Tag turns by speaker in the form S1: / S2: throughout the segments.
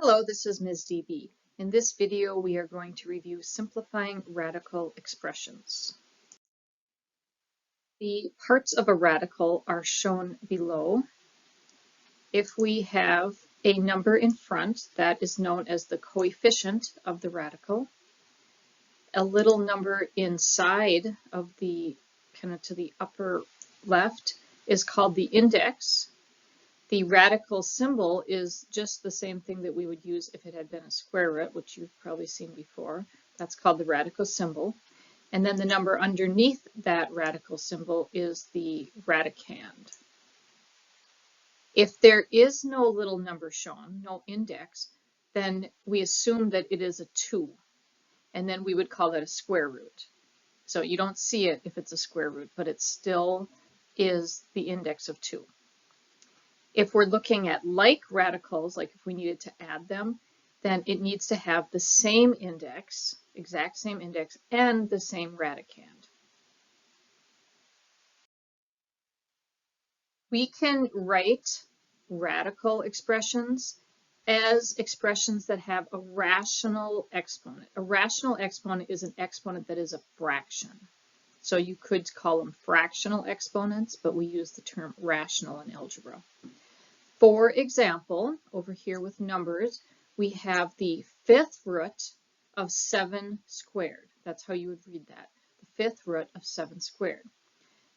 S1: Hello, this is Ms. DB. In this video, we are going to review simplifying radical expressions. The parts of a radical are shown below. If we have a number in front, that is known as the coefficient of the radical. A little number inside of the, kind of to the upper left, is called the index. The radical symbol is just the same thing that we would use if it had been a square root, which you've probably seen before. That's called the radical symbol. And then the number underneath that radical symbol is the radicand. If there is no little number shown, no index, then we assume that it is a 2. And then we would call that a square root. So you don't see it if it's a square root, but it still is the index of 2. If we're looking at like radicals, like if we needed to add them, then it needs to have the same index, exact same index, and the same radicand. We can write radical expressions as expressions that have a rational exponent. A rational exponent is an exponent that is a fraction. So you could call them fractional exponents, but we use the term rational in algebra. For example, over here with numbers, we have the 5th root of 7 squared. That's how you would read that, the 5th root of 7 squared.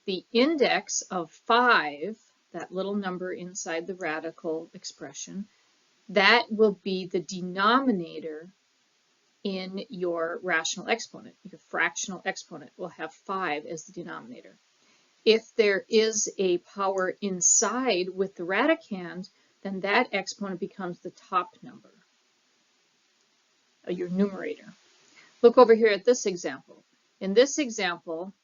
S1: The index of 5, that little number inside the radical expression, that will be the denominator in your rational exponent. Your fractional exponent will have 5 as the denominator. If there is a power inside with the radicand, then that exponent becomes the top number, your numerator. Look over here at this example. In this example,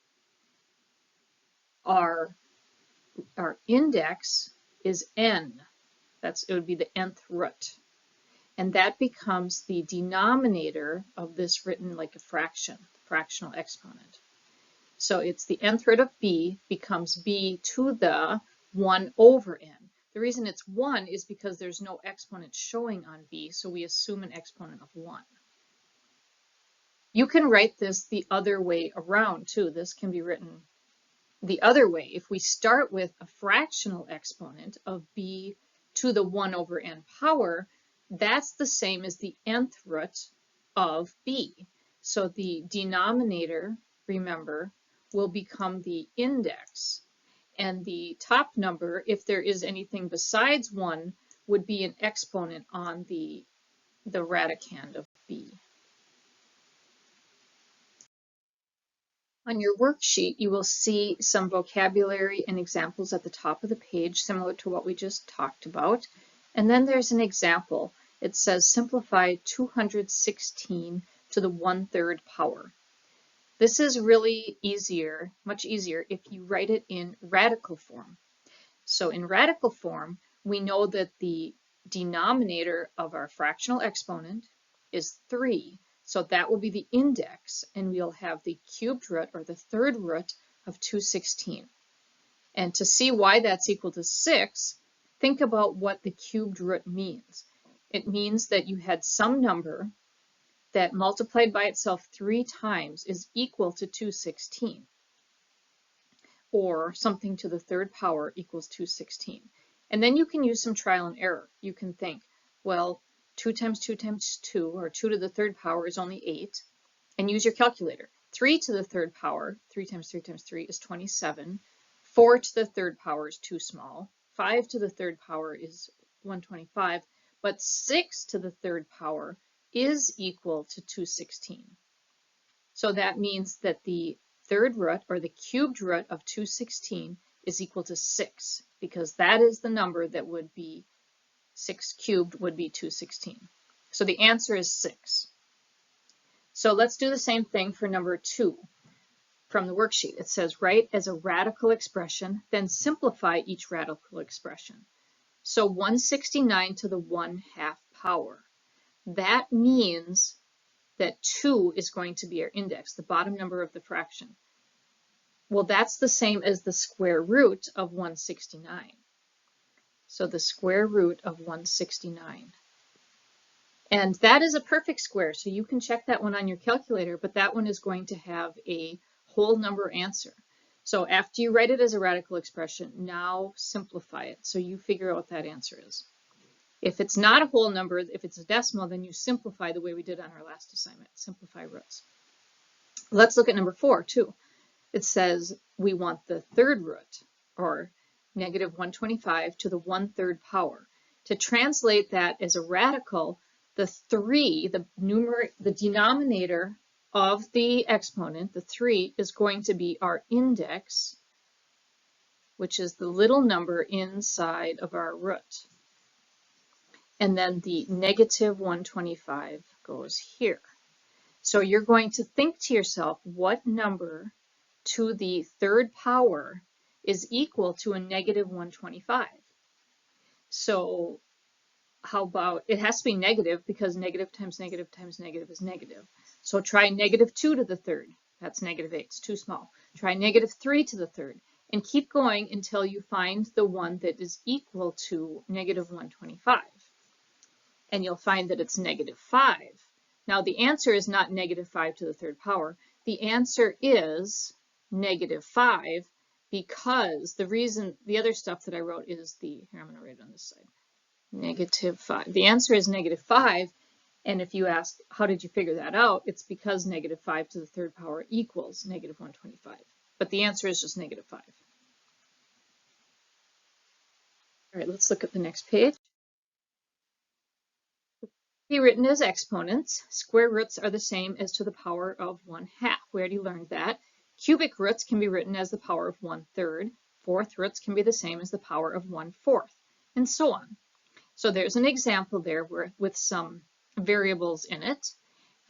S1: our index is n. It would be the nth root. And that becomes the denominator of this written like a fraction, fractional exponent. So it's the nth root of b becomes b to the 1 over n. The reason it's 1 is because there's no exponent showing on b, so we assume an exponent of 1. You can write this the other way around too. This can be written the other way. If we start with a fractional exponent of b to the 1 over n power, that's the same as the nth root of b. So the denominator, remember, will become the index. And the top number, if there is anything besides 1, would be an exponent on the radicand of b. On your worksheet, you will see some vocabulary and examples at the top of the page, similar to what we just talked about. And then there's an example. It says simplify 216 to the 1/3 power. This is really easier, much easier, if you write it in radical form. So in radical form, we know that the denominator of our fractional exponent is 3. So that will be the index, and we'll have the cubed root, or the 3rd root, of 216. And to see why that's equal to 6, think about what the cubed root means. It means that you had some number that multiplied by itself 3 times is equal to 216, or something to the 3rd power equals 216. And then you can use some trial and error. You can think, well, 2 times 2 times 2, or 2 to the 3rd power is only 8, and use your calculator. 3 to the 3rd power, 3 times 3 times 3 is 27. 4 to the 3rd power is too small. 5 to the 3rd power is 125, but 6 to the 3rd power is equal to 216. So that means that the 3rd root, or the cubed root of 216, is equal to 6, because that is the number that would be 6 cubed would be 216. So the answer is 6. So let's do the same thing for number 2 from the worksheet. It says write as a radical expression, then simplify each radical expression. So 169 to the 1/2 power. That means that 2 is going to be our index, the bottom number of the fraction. Well, that's the same as the square root of 169. So the square root of 169. And that is a perfect square, so you can check that one on your calculator, but that one is going to have a whole number answer. So after you write it as a radical expression, now simplify it so you figure out what that answer is. If it's not a whole number, if it's a decimal, then you simplify the way we did on our last assignment, simplify roots. Let's look at number 4 too. It says we want the third root, or negative 125 to the 1/3 power. To translate that as a radical, the 3, the denominator of the exponent, the 3, is going to be our index, which is the little number inside of our root. And then the negative 125 goes here. So you're going to think to yourself, what number to the 3rd power is equal to a negative 125? So how about, it has to be negative because negative times negative times negative is negative. So try negative 2 to the 3rd. That's negative 8. It's too small. Try negative 3 to the 3rd. And keep going until you find the one that is equal to negative 125. And you'll find that it's negative 5. Now the answer is not negative 5 to the 3rd power. The answer is negative 5 because the other stuff that I wrote is here I'm going to write it on this side. Negative 5. The answer is negative 5, and if you ask, how did you figure that out? It's because negative 5 to the 3rd power equals negative 125. But the answer is just negative 5. All right, let's look at the next page. Be written as exponents. Square roots are the same as to the power of 1/2. We already learned that. Cubic roots can be written as the power of 1/3. Fourth roots can be the same as the power of 1/4, and so on. So there's an example there with some variables in it,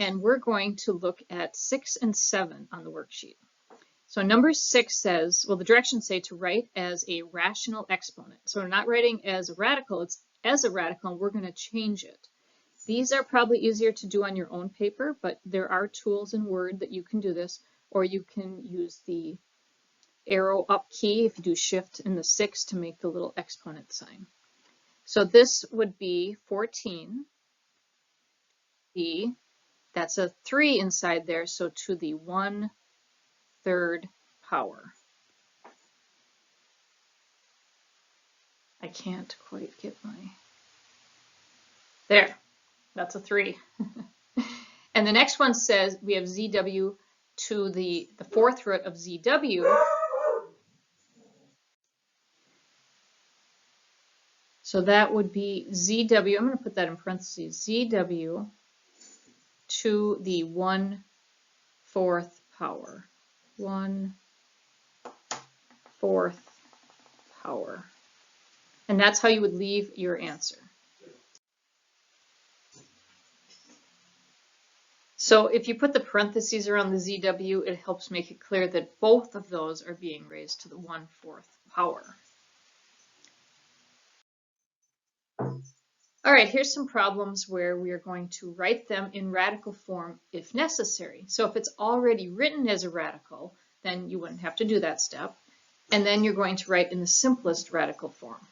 S1: and we're going to look at 6 and 7 on the worksheet. So number 6 says, well, the directions say to write as a rational exponent. So we're not writing as a radical, it's as a radical, and we're going to change it. These are probably easier to do on your own paper, but there are tools in Word that you can do this, or you can use the arrow up key if you do shift and the 6 to make the little exponent sign. So this would be 14. That's a 3 inside there, so to the 1/3 power. I can't quite get there. That's a 3. And the next one says we have ZW to the 4th root of ZW. So that would be ZW, I'm going to put that in parentheses, ZW to the 1/4 power. 1/4 power. And that's how you would leave your answer. So if you put the parentheses around the ZW, it helps make it clear that both of those are being raised to the 1/4 power. All right, here's some problems where we are going to write them in radical form if necessary. So if it's already written as a radical, then you wouldn't have to do that step. And then you're going to write in the simplest radical form.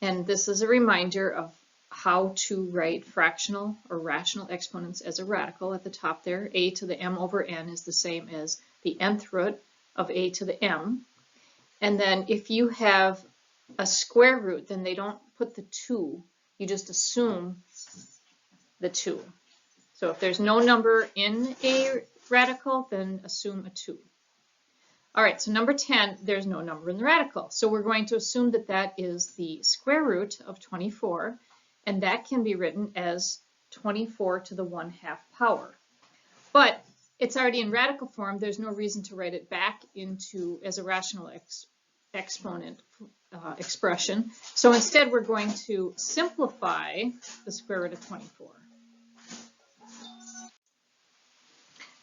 S1: And this is a reminder of how to write fractional or rational exponents as a radical at the top there. A to the m over n is the same as the nth root of a to the m. And then if you have a square root, then they don't put the 2. You just assume the 2. So if there's no number in a radical, then assume a 2. All right, so number 10, there's no number in the radical. So we're going to assume that that is the square root of 24, and that can be written as 24 to the 1/2 power. But it's already in radical form. There's no reason to write it back into as a rational exponent expression. So instead, we're going to simplify the square root of 24.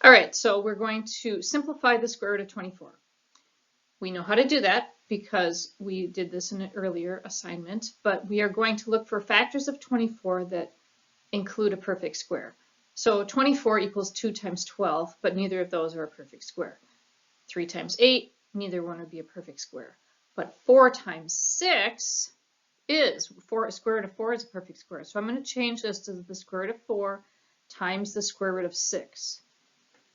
S1: All right, so we're going to simplify the square root of 24. We know how to do that because we did this in an earlier assignment, but we are going to look for factors of 24 that include a perfect square. So 24 equals 2 times 12, but neither of those are a perfect square. 3 times 8, neither one would be a perfect square. But 4 times 6 is. Square root of 4 is a perfect square. So I'm going to change this to the square root of 4 times the square root of 6.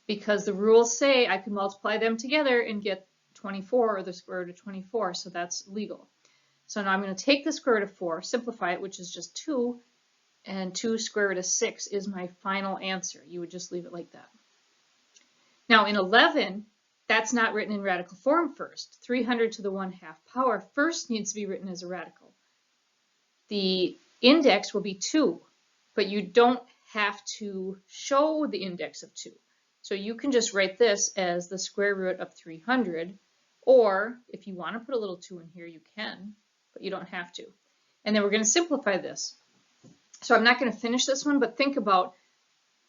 S1: Because the rules say I can multiply them together and get 24 or the square root of 24. So that's legal. So now I'm going to take the square root of 4, simplify it, which is just 2, and 2 square root of 6 is my final answer. You would just leave it like that. Now in 11, that's not written in radical form first. 300 to the 1/2 power first needs to be written as a radical. The index will be 2, but you don't have to show the index of 2. So you can just write this as the square root of 300, or if you want to put a little 2 in here, you can, but you don't have to. And then we're going to simplify this. So I'm not going to finish this one, but think about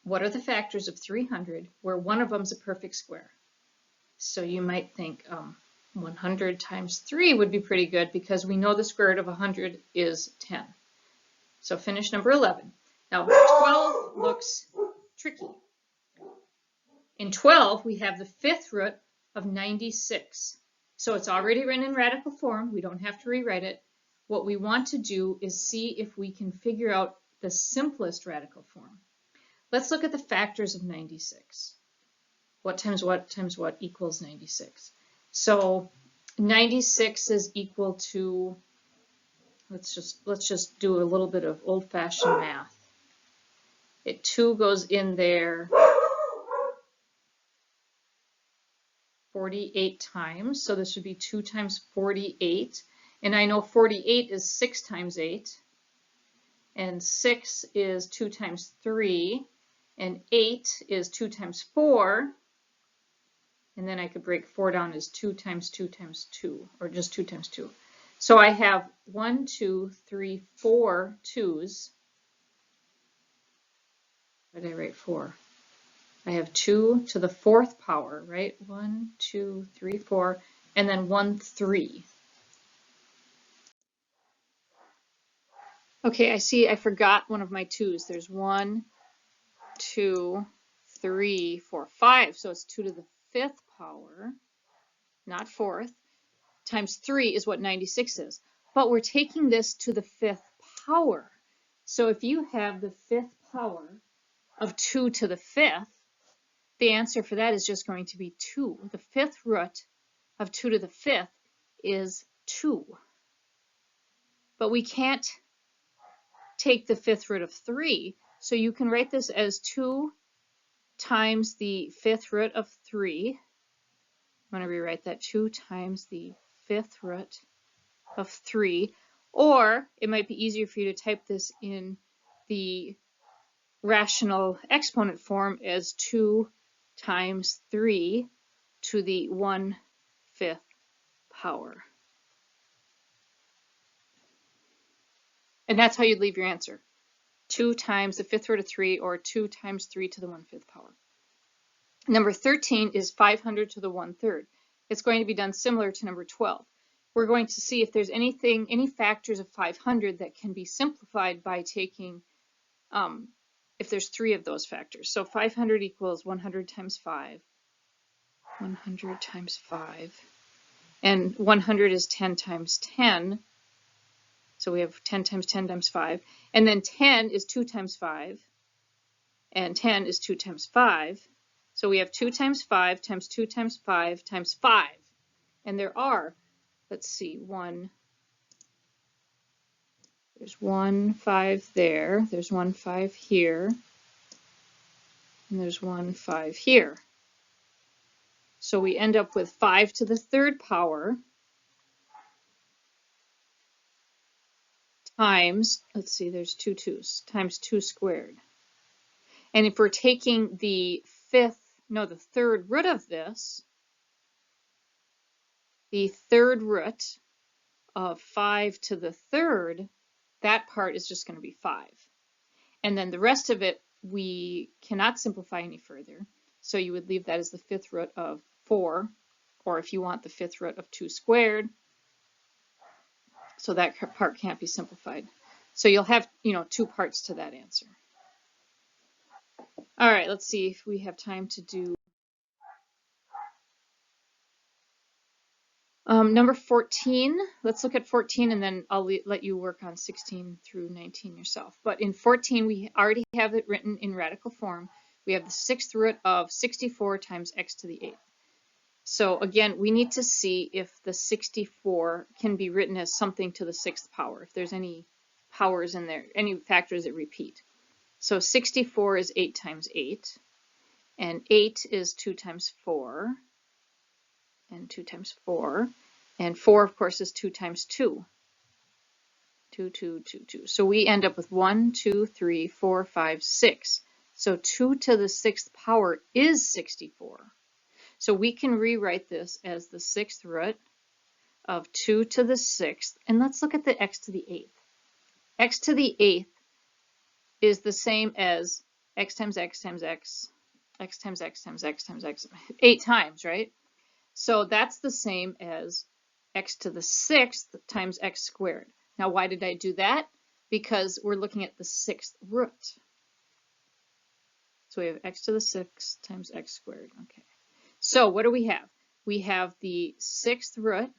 S1: what are the factors of 300 where one of them is a perfect square. So you might think 100 times 3 would be pretty good because we know the square root of 100 is 10. So finish number 11. Now 12 looks tricky. In 12, we have the fifth root of 96. So it's already written in radical form. We don't have to rewrite it. What we want to do is see if we can figure out the simplest radical form. Let's look at the factors of 96. What times what equals 96? So 96 is equal to, let's just do a little bit of old-fashioned math. 2 goes in there 48 times, so this would be 2 times 48. And I know 48 is 6 times 8, and 6 is 2 times 3, and 8 is 2 times 4, and then I could break 4 down as 2 times 2 times 2, or just 2 times 2. So I have 1, 2, 3, 4 2's. Why did I write 4? I have 2 to the 4th power, right? 1, 2, 3, 4, and then 1, 3. Okay, I see I forgot one of my 2's. There's 1, 2, 3, 4, 5. So it's 2 to the 5th power, not 4th, times 3 is what 96 is. But we're taking this to the 5th power. So if you have the 5th power of 2 to the 5th, the answer for that is just going to be 2. The 5th root of 2 to the 5th is 2. But we can't take the 5th root of 3, so you can write this as 2 times the 5th root of 3. I'm going to rewrite that 2 times the 5th root of 3, or it might be easier for you to type this in the rational exponent form as 2 times 3 to the 1/5 power. And that's how you'd leave your answer. 2 times the 5th root of 3, or 2 times 3 to the 1/5 power. Number 13 is 500 to the 1/3. It's going to be done similar to number 12. We're going to see if there's any factors of 500 that can be simplified by taking, if there's 3 of those factors. So 500 equals 100 times 5. 100 times 5. And 100 is 10 times 10. So we have 10 times 10 times 5. And then 10 is 2 times 5. And 10 is 2 times 5. So we have 2 times 5 times 2 times 5 times 5. And there are, let's see, there's 1 5 there. There's 1 5 here. And there's 1 5 here. So we end up with 5 to the 3rd power times, let's see, there's 2 2's, times 2 squared. And if we're taking the 3rd root of this, the 3rd root of 5 to the 3rd, that part is just going to be 5. And then the rest of it, we cannot simplify any further. So you would leave that as the 5th root of 4, or if you want the 5th root of 2 squared. So that part can't be simplified. So you'll have, 2 parts to that answer. All right, let's see if we have time to do. Number 14, let's look at 14 and then I'll let you work on 16 through 19 yourself. But in 14, we already have it written in radical form. We have the 6th root of 64 times x to the 8th. So again, we need to see if the 64 can be written as something to the 6th power, if there's any powers in there, any factors that repeat. So 64 is 8 times 8, and 8 is 2 times 4, and 2 times 4, and 4, of course, is 2 times 2. 2, 2, 2, 2. So we end up with 1, 2, 3, 4, 5, 6. So 2 to the 6th power is 64. So we can rewrite this as the 6th root of 2 to the 6th. And let's look at the x to the 8th. X to the 8th is the same as x times x times x, x times x times x times x, 8 times, right? So that's the same as x to the 6th times x squared. Now, why did I do that? Because we're looking at the 6th root. So we have x to the 6th times x squared. Okay. So what do we have? We have the 6th root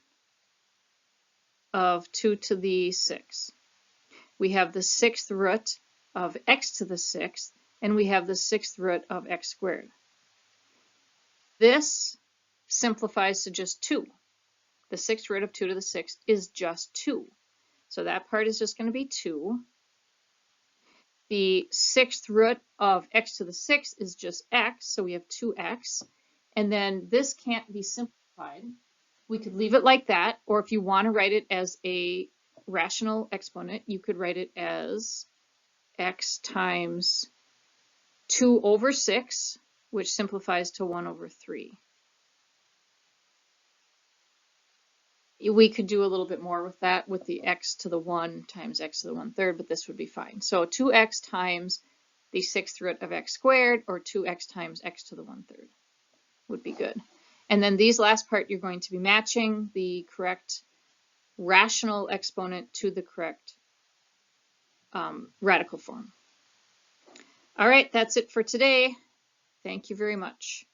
S1: of 2 to the 6th. We have the 6th root of x to the 6th, and we have the 6th root of x squared. This simplifies to just 2. The 6th root of 2 to the 6th is just 2. So that part is just going to be 2. The 6th root of x to the 6th is just x, so we have 2x. And then this can't be simplified. We could leave it like that, or if you want to write it as a rational exponent, you could write it as x times 2 over 6, which simplifies to 1 over 3. We could do a little bit more with that with the x to the 1 times x to the 1/3, but this would be fine. So 2x times the 6th root of x squared, or 2x times x to the 1/3 would be good. And then these last part, you're going to be matching the correct rational exponent to the correct radical form. All right, that's it for today. Thank you very much.